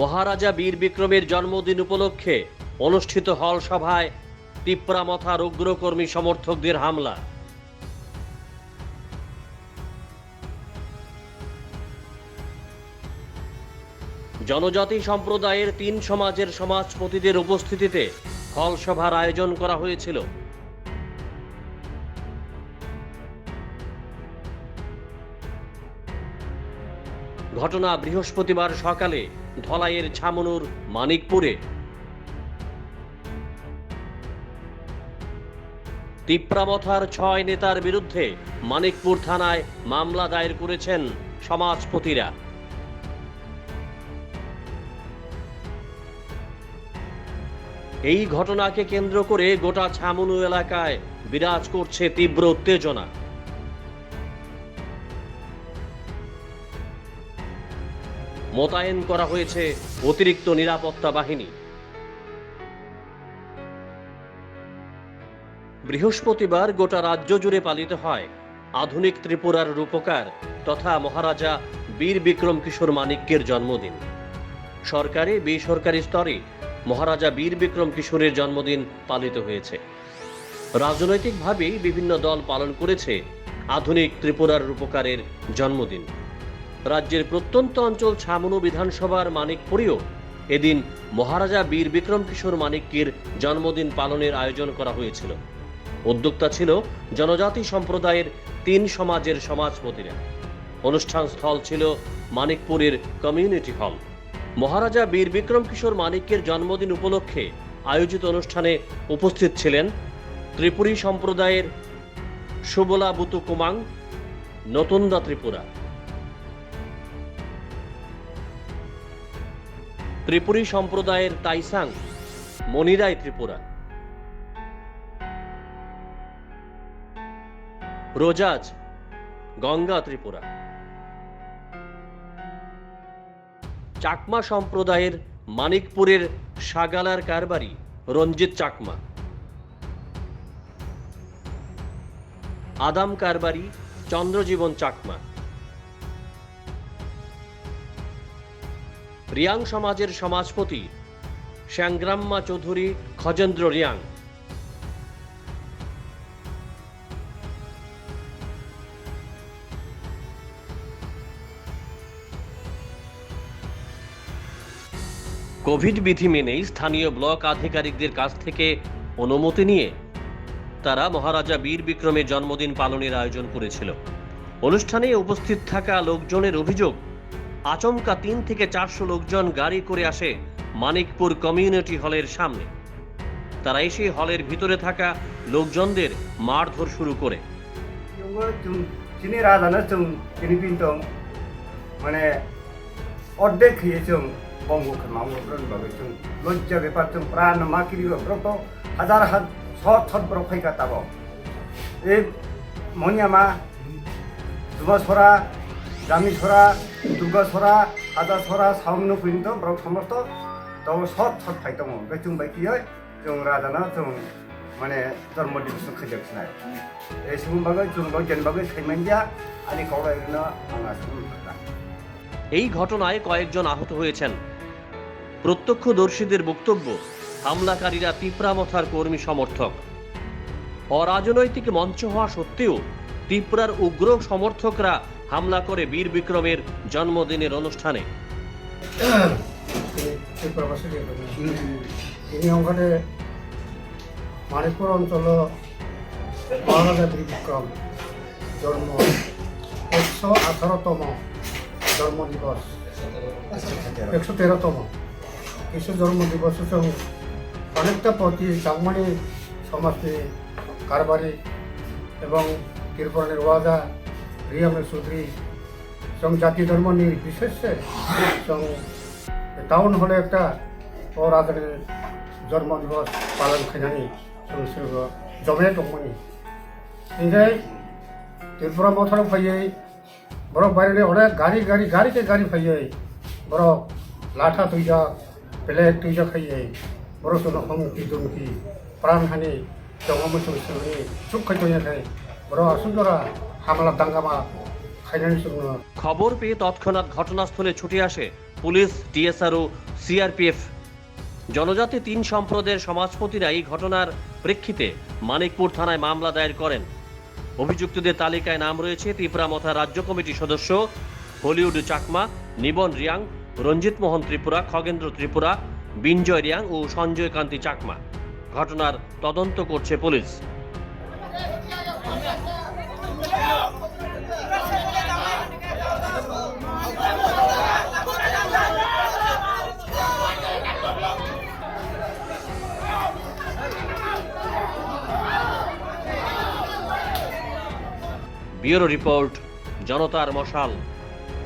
মহারাজা বীর বিক্রমের জন্মদিন উপলক্ষে অনুষ্ঠিত হল সভায় তিপ্রামথার উগ্রকর্মী সমর্থকদের হামলা। জনজাতি সম্প্রদায়ের 3 সমাজের সমাজপতিদের উপস্থিতিতে হল সভার আয়োজন করা হয়েছিল। ঘটনা বৃহস্পতিবার সকালে ধলাইয়ের ছামনুর মানিকপুরে। তিপ্রামথার 6 নেতার বিরুদ্ধে মানিকপুর থানায় মামলা দায়ের করেছেন সমাজপতিরা। এই ঘটনাকে কেন্দ্র করে গোটা ছামনু এলাকায় বিরাজ করছে তীব্র উত্তেজনা। মোতায়েন করা হয়েছে অতিরিক্ত নিরাপত্তা বাহিনী। বৃহস্পতিবার গোটা রাজ্য জুড়ে পালিত হয় আধুনিক ত্রিপুরার রূপকার তথা মহারাজা বীর বিক্রম কিশোর মানিক্যের জন্মদিন। সরকারি বেসরকারি স্তরে মহারাজা বীর বিক্রম কিশোরের জন্মদিন পালিত হয়েছে। রাজনৈতিকভাবে বিভিন্ন দল পালন করেছে আধুনিক ত্রিপুরার রূপকারের জন্মদিন। রাজ্যের প্রত্যন্ত অঞ্চল ছামনু বিধানসভার মানিকপুরেও এদিন মহারাজা বীর বিক্রম কিশোর মানিক্যের জন্মদিন পালনের আয়োজন করা হয়েছিল। উদ্যোক্তা ছিল জনজাতি সম্প্রদায়ের 3 সমাজের সমাজপতিরা। অনুষ্ঠান স্থল ছিল মানিকপুরের কমিউনিটি হল। মহারাজা বীর বিক্রম কিশোর মানিক্যের জন্মদিন উপলক্ষে আয়োজিত অনুষ্ঠানে উপস্থিত ছিলেন ত্রিপুরী সম্প্রদায়ের সুবলা বুতু কুমাং, নতুনদা ত্রিপুরা, ত্রিপুরী সম্প্রদায়ের তাইসাং, মনিরাই ত্রিপুরা, রোজাজ, গঙ্গা ত্রিপুরা, চাকমা সম্প্রদায়ের মানিকপুরের সাগালার কারবারি রঞ্জিত চাকমা, আদাম কারবারি চন্দ্রজীবন চাকমা, রিয়াং সমাজের সমাজপতি শ্যাংগ্রাম্মা চৌধুরী খজেন্দ্র রিয়াং, কোভিড বিধি মেনেই স্থানীয় ব্লক আধিকারিকদের কাছ থেকে অনুমতি নিয়ে তারা মহারাজা বীর বিক্রমের জন্মদিন পালনের আয়োজন করেছিল। অনুষ্ঠানে উপস্থিত থাকা লোকজনের অভিযোগ, আচমকা 3 থেকে 400 লোকজন গাড়ি করে আসে মানিকপুর কমিউনিটি হলের সামনে। তারা এসে হলের ভিতরে থাকা লোকজনদের মারধর শুরু করে। মানে অর্ধেক খেয়েছেন বঙ্গকে মামুরভাবে লজ্জা ব্যাপার প্রাণ মাকিরি ব্রত হাজার শত ব্রত ফাইকা তাব এই মনিয়ামা যুবসরা জামিসরা দুর্গসরা হাজারসরা সামনে পর্যন্ত ব্রত সমস্ত তব শত ফাইতাম বেচুং বাইকি जों राजाना जों माने जन्म दिवस खैजोबनाय এই সুমবাগে जों লজ্জানবাগে খাইমানজা আনি কওলাইনা আঙা সুমুখা। এই ঘটনায় কয়েকজন আহত হয়েছেন। প্রত্যক্ষদর্শীদের বক্তব্য, হামলাকারীরা তিপ্রামথার কর্মী সমর্থক। অরাজনৈতিক মঞ্চ হওয়া সত্ত্বেও তিপ্রার উগ্র সমর্থকরা হামলা করে বীর বিক্রমের জন্মদিনের অনুষ্ঠানে। মানিকপুর অঞ্চল মহারাজা বীর বিক্রম জন্ম 118তম জন্ম দিবস 113তম কৃষ্ণ জন্ম দিবস অনেকটা প্রতি চাকমানি সমাজে কারবারি এবং ত্রিপুরানের ওয়াদা রিয়ামের চৌধুরী জাতি ধর্ম নির্বিশেষে টাউন হলে একটা রাজার জন্ম দিবস পালন খাইনানি জমে দंमोन ओमफ्राय त्रिपुरा मथाराव फैयो बरक बायरे अनेक गारि फैयो बरक लाथा तुइजा बेलेग तुइजा फैयो बरक हुमखि दुमखि प्राणहानि दंगा मोसौनि चुप खायथ'याखै बरक आसुन्दरा हामला दांगामा खायनानि जोङो। খবর পেয়ে তৎক্ষণাৎ ঘটনাস্থলে ছুটে আসে পুলিশ, টিএসআর ও সিআরপিএফ। জনজাতি 3 সম্প্রদায়ের সমাজপতিরা এই ঘটনার প্রেক্ষিতে মানিকপুর থানায় মামলা দায়ের করেন। অভিযুক্তদের তালিকায় নাম রয়েছে ত্রিপুরা মথা রাজ্য কমিটির সদস্য হলিউড চাকমা, নিবন রিয়াং, রঞ্জিত মোহন ত্রিপুরা, খগেন্দ্র ত্রিপুরা, বিঞ্জয় রিয়াং ও সঞ্জয় কান্তি চাকমা। ঘটনার তদন্ত করছে পুলিশ। ব্যুরো রিপোর্ট, জনতার মশাল।